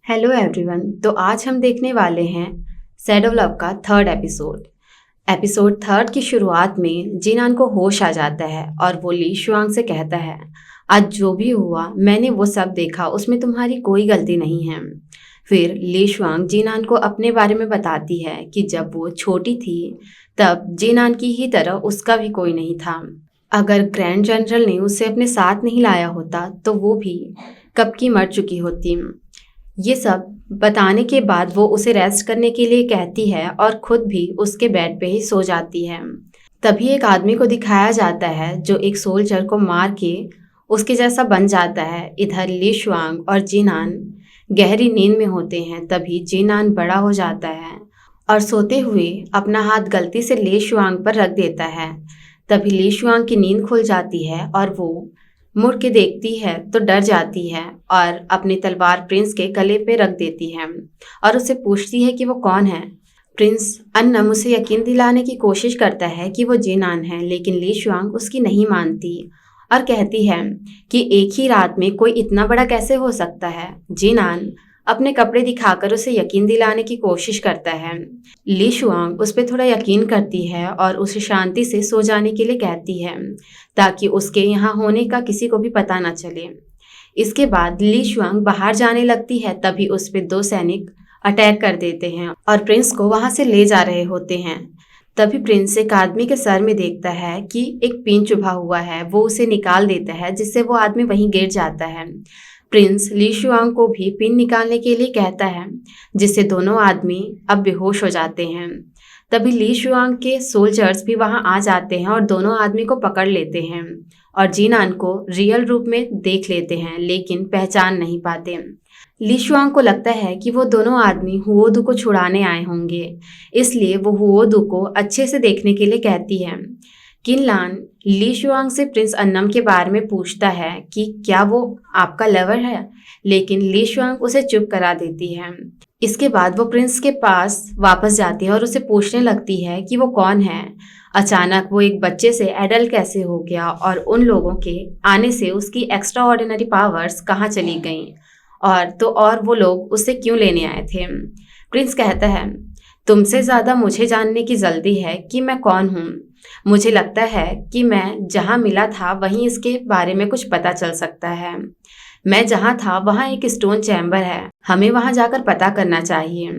Hello everyone. तो आज हम देखने वाले हैं शैडो लव का थर्ड एपिसोड। एपिसोड थर्ड की शुरुआत में जिनान को होश आ जाता है और वो ली शुआंग से कहता है, आज जो भी हुआ मैंने वो सब देखा, उसमें तुम्हारी कोई गलती नहीं है। फिर ली शुआंग जिनान को अपने बारे में बताती है कि जब वो छोटी थी तब जिनान की ही तरह उसका भी कोई नहीं था। अगर ग्रैंड जनरल ने उसे अपने साथ नहीं लाया होता तो वो भी कब की मर चुकी होती। ये सब बताने के बाद वो उसे रेस्ट करने के लिए कहती है और खुद भी उसके बेड पे ही सो जाती है। तभी एक आदमी को दिखाया जाता है जो एक सोल्जर को मार के उसके जैसा बन जाता है। इधर ली शुआंग और जिनान गहरी नींद में होते हैं। तभी जिनान बड़ा हो जाता है और सोते हुए अपना हाथ गलती से ली शुआंग पर रख देता है। तभी ली शुआंग की नींद खुल जाती है और वो मुड़ के देखती है तो डर जाती है और अपनी तलवार प्रिंस के गले पे रख देती है और उससे पूछती है कि वो कौन है। प्रिंस अन्नम उसे यकीन दिलाने की कोशिश करता है कि वो जिनान है, लेकिन ली शुआंग उसकी नहीं मानती और कहती है कि एक ही रात में कोई इतना बड़ा कैसे हो सकता है। जिनान अपने कपड़े दिखाकर उसे यकीन दिलाने की कोशिश करता है। ली शुआंग उस पर थोड़ा यकीन करती है और उसे शांति से सो जाने के लिए कहती है ताकि उसके यहाँ होने का किसी को भी पता न चले। इसके बाद ली शुआंग बाहर जाने लगती है। तभी उस पर 2 सैनिक अटैक कर देते हैं और प्रिंस को वहां से ले जा रहे होते हैं। तभी प्रिंस एक आदमी के सर में देखता है कि एक पिन चुभा हुआ है। वो उसे निकाल देता है जिससे वो आदमी वहीं गिर जाता है। प्रिंस ली शुआंग को भी पिन निकालने के लिए कहता है जिससे दोनों आदमी अब बेहोश हो जाते हैं। तभी ली शुआंग के सोल्जर्स भी वहां आ जाते हैं और दोनों आदमी को पकड़ लेते हैं और जिनान को रियल रूप में देख लेते हैं, लेकिन पहचान नहीं पाते। ली शुआंग को लगता है कि वो दोनों आदमी हुओदू को छुड़ाने आए होंगे, इसलिए वो हुओदू को अच्छे से देखने के लिए कहती है। किनलान ली शुआंग से प्रिंस अन्नम के बारे में पूछता है कि क्या वो आपका लवर है, लेकिन ली शुआंग उसे चुप करा देती है। इसके बाद वो प्रिंस के पास वापस जाती है और उसे पूछने लगती है कि वो कौन है। अचानक वो एक बच्चे से एडल्ट कैसे हो गया और उन लोगों के आने से उसकी एक्स्ट्रा ऑर्डिनरी पावर्स कहाँ चली गईं, और वो लोग उसे क्यों लेने आए थे। प्रिंस कहता है, तुमसे ज़्यादा मुझे जानने की जल्दी है कि मैं कौन हूँ। मुझे लगता है कि मैं जहाँ मिला था वहीं इसके बारे में कुछ पता चल सकता है। मैं जहाँ था वहाँ एक स्टोन चैम्बर है, हमें वहाँ जाकर पता करना चाहिए।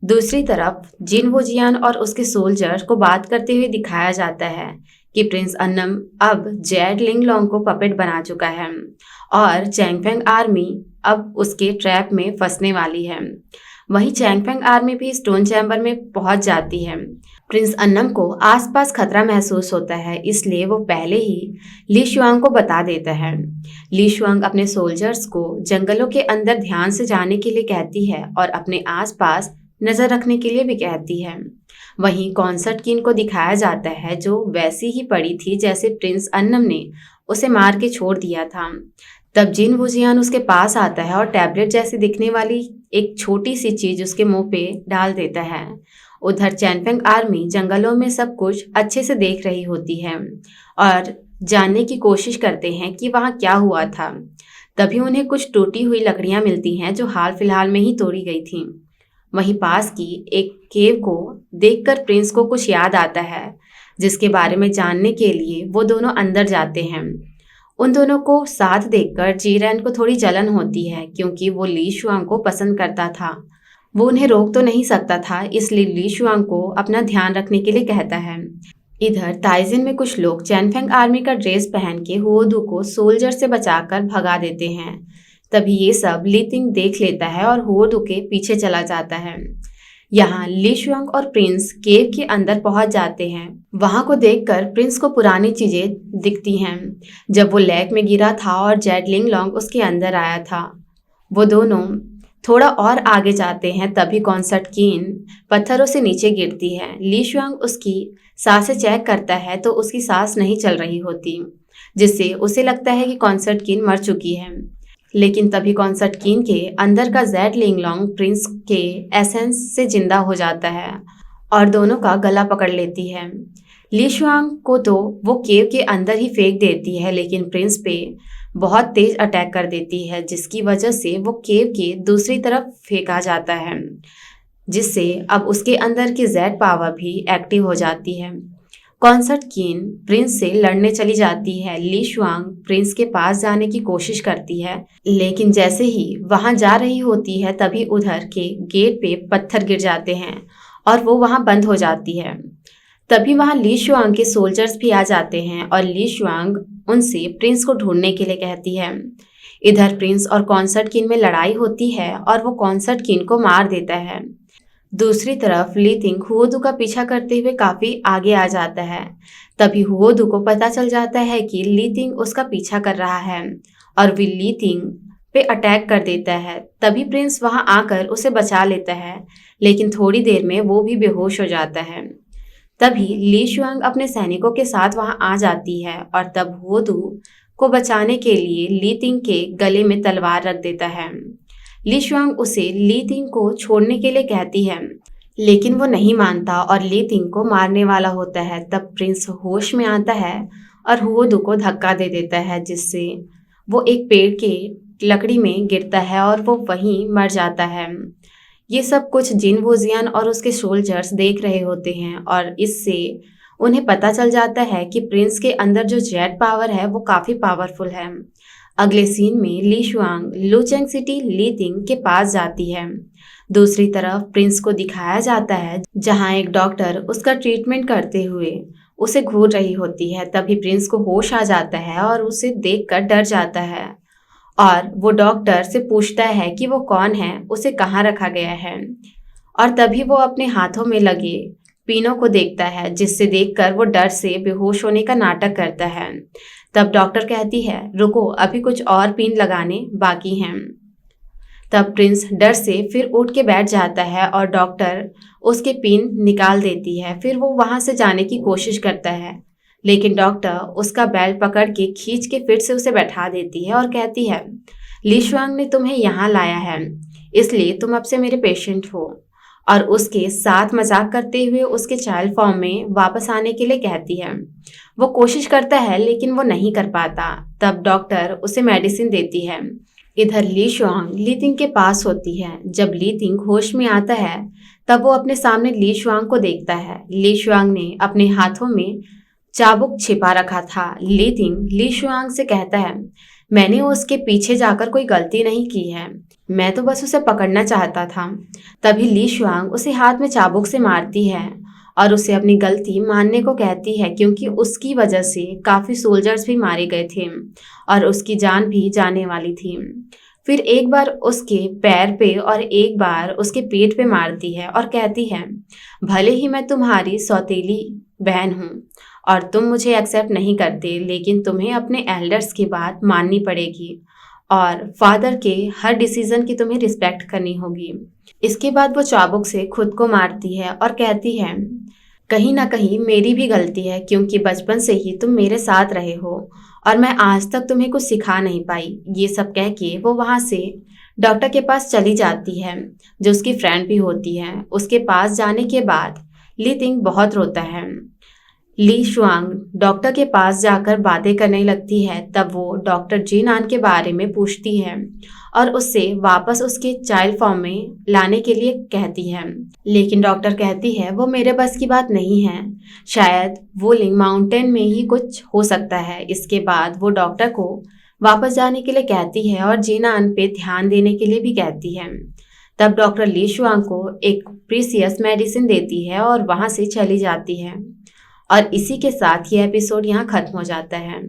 दूसरी तरफ जिन वोजियान और उसके सोल्जर को बात करते हुए दिखाया जाता है कि प्रिंस अन्नम अब जेड लिंगलोंग को पपेट बना चुका है और चैंगफेंग आर्मी अब उसके ट्रैप में फंसने वाली है। वहीं चैंगफेंग आर्मी भी स्टोन चैम्बर में पहुंच जाती है। प्रिंस अन्नम को आसपास खतरा महसूस होता है, इसलिए वो पहले ही ली शुआंग को बता देता है। ली शुआंग अपने सोल्जर्स को जंगलों के अंदर ध्यान से जाने के लिए कहती है और अपने आसपास नजर रखने के लिए भी कहती है। वहीं कॉन्सर्ट किन को दिखाया जाता है जो वैसी ही पड़ी थी जैसे प्रिंस अन्नम ने उसे मार के छोड़ दिया था। तब जिन वुजियान उसके पास आता है और टैबलेट जैसी दिखने वाली एक छोटी सी चीज उसके मुंह पे डाल देता है। उधर चैंगफेंग आर्मी जंगलों में सब कुछ अच्छे से देख रही होती है और जानने की कोशिश करते हैं कि वहाँ क्या हुआ था। तभी उन्हें कुछ टूटी हुई लकड़ियाँ मिलती हैं जो हाल फिलहाल में ही तोड़ी गई थी। वहीं पास की एक केव को देखकर प्रिंस को कुछ याद आता है जिसके बारे में जानने के लिए वो दोनों अंदर जाते हैं। उन दोनों को साथ देखकर जीरैन को थोड़ी जलन होती है क्योंकि वो ली शुआंग को पसंद करता था। वो उन्हें रोक तो नहीं सकता था, इसलिए ली शुआंग को अपना ध्यान रखने के लिए कहता है। इधर ताइजिन में कुछ लोग चैंगफेंग आर्मी का ड्रेस पहन के हुओदू को सोल्जर से बचाकर भगा देते हैं। तभी ये सब लीतिंग देख लेता है और हुओदू के पीछे चला जाता है। यहाँ ली शुआंग और प्रिंस केव के अंदर पहुंच जाते हैं। वहां को देखकर प्रिंस को पुरानी चीजें दिखती हैं, जब वो लेक में गिरा था और जेड लिंगलोंग उसके अंदर आया था। वो दोनों थोड़ा और आगे जाते हैं। तभी कॉन्सर्ट कीन पत्थरों से नीचे गिरती है। ली शुआंग उसकी सांसें चेक करता है तो उसकी सांस नहीं चल रही होती, जिससे उसे लगता है कि कॉन्सर्ट कीन मर चुकी है। लेकिन तभी कॉन्सर्ट कीन के अंदर का जेड लिंगलोंग प्रिंस के एसेंस से जिंदा हो जाता है और दोनों का गला पकड़ लेती है। ली शुआंग को तो वो केव के अंदर ही फेंक देती है, लेकिन प्रिंस पे बहुत तेज अटैक कर देती है, जिसकी वजह से वो केव के दूसरी तरफ फेंका जाता है, जिससे अब उसके अंदर की जेड पावर भी एक्टिव हो जाती है। कॉन्सर्ट क्वीन प्रिंस से लड़ने चली जाती है। ली शुआंग प्रिंस के पास जाने की कोशिश करती है, लेकिन जैसे ही वहां जा रही होती है तभी उधर के गेट पे पत्थर गिर जाते हैं और वो वहां बंद हो जाती है। तभी वहां ली शुआंग के सोल्जर्स भी आ जाते हैं और ली शुआंग उनसे प्रिंस को ढूंढने के लिए कहती है। इधर प्रिंस और कॉन्सर्ट क्वीन में लड़ाई होती है और वो कॉन्सर्ट क्वीन को मार देता है। दूसरी तरफ ली तिंग हुओदू का पीछा करते हुए काफी आगे आ जाता है। तभी हुओदू को पता चल जाता है कि ली तिंग उसका पीछा कर रहा है और वे ली तिंग पे अटैक कर देता है। तभी प्रिंस वहां आकर उसे बचा लेता है, लेकिन थोड़ी देर में वो भी बेहोश हो जाता है। तभी ली शुआंग अपने सैनिकों के साथ वहां आ जाती है और तब हुओदू को बचाने के लिए ली तिंग के गले में तलवार रख देता है। ली शुआंग उसे ली तिंग को छोड़ने के लिए कहती है, लेकिन वो नहीं मानता और ली तिंग को मारने वाला होता है। तब प्रिंस होश में आता है और हुओदू को धक्का दे देता है, जिससे वो एक पेड़ के लकड़ी में गिरता है और वो वहीं मर जाता है। ये सब कुछ जिन वूजियान और उसके सोल्जर्स देख रहे होते हैं और इससे उन्हें पता चल जाता है कि प्रिंस के अंदर जो जेड पावर है वो काफी पावरफुल है। अगले सीन में ली शुआंग लुचेंग सिटी ली तिंग के पास जाती है। दूसरी तरफ प्रिंस को दिखाया जाता है जहां एक डॉक्टर उसका ट्रीटमेंट करते हुए उसे घूर रही होती है। तभी प्रिंस को होश आ जाता है और उसे देखकर डर जाता है और वो डॉक्टर से पूछता है कि वो कौन है, उसे कहाँ रखा गया है। और तभी वो अपने हाथों में लगे पिनों को देखता है, जिससे देखकर वो डर से बेहोश होने का नाटक करता है। तब डॉक्टर कहती है, रुको, अभी कुछ और पिन लगाने बाकी हैं। तब प्रिंस डर से फिर उठ के बैठ जाता है और डॉक्टर उसके पिन निकाल देती है। फिर वो वहां से जाने की कोशिश करता है, लेकिन डॉक्टर उसका बेल्ट पकड़ के खींच के फिर से उसे बैठा देती है और कहती है, ली शुआंग ने तुम्हें यहाँ लाया है, इसलिए तुम अब से मेरे पेशेंट हो। और उसके साथ मजाक करते हुए उसके चाइल्ड फॉर्म में वापस आने के लिए कहती है। वो कोशिश करता है लेकिन वो नहीं कर पाता। तब डॉक्टर उसे मेडिसिन देती है। इधर ली शुआंग ली तिंग के पास होती है। जब ली तिंग होश में आता है तब वो अपने सामने ली शुआंग को देखता है। ली शुआंग ने अपने हाथों में चाबुक छिपा रखा था। ली तिंग ली शुआंग से कहता है, मैंने उसके पीछे जाकर कोई गलती नहीं की है, मैं तो बस उसे पकड़ना चाहता था। तभी ली शुआंग उसे हाथ में चाबुक से मारती है और उसे अपनी गलती मानने को कहती है, क्योंकि उसकी वजह से काफी सोल्जर्स भी मारे गए थे और उसकी जान भी जाने वाली थी। फिर एक बार उसके पैर पे और एक बार उसके पेट पे मारती है और कहती है, भले ही मैं तुम्हारी सौतेली बहन हूँ और तुम मुझे एक्सेप्ट नहीं करते, लेकिन तुम्हें अपने एल्डर्स की बात माननी पड़ेगी और फादर के हर डिसीजन की तुम्हें रिस्पेक्ट करनी होगी। इसके बाद वो चाबुक से खुद को मारती है और कहती है, कहीं ना कहीं मेरी भी गलती है, क्योंकि बचपन से ही तुम मेरे साथ रहे हो और मैं आज तक तुम्हें कुछ सिखा नहीं पाई। ये सब कह के वो वहां से डॉक्टर के पास चली जाती है, जो उसकी फ्रेंड भी होती है। उसके पास जाने के बाद ली तिंग बहुत रोता है। ली शुआंग डॉक्टर के पास जाकर बातें करने लगती है। तब वो डॉक्टर जिनान के बारे में पूछती है और उससे वापस उसके चाइल्ड फॉर्म में लाने के लिए कहती है, लेकिन डॉक्टर कहती है वो मेरे बस की बात नहीं है, शायद वुलिंग माउंटेन में ही कुछ हो सकता है। इसके बाद वो डॉक्टर को वापस जाने के लिए कहती है और जिनान पे ध्यान देने के लिए भी कहती है। तब डॉक्टर ली शुआंग को एक प्रीसियस मेडिसिन देती है और वहां से चली जाती है। और इसी के साथ ये एपिसोड यहाँ खत्म हो जाता है।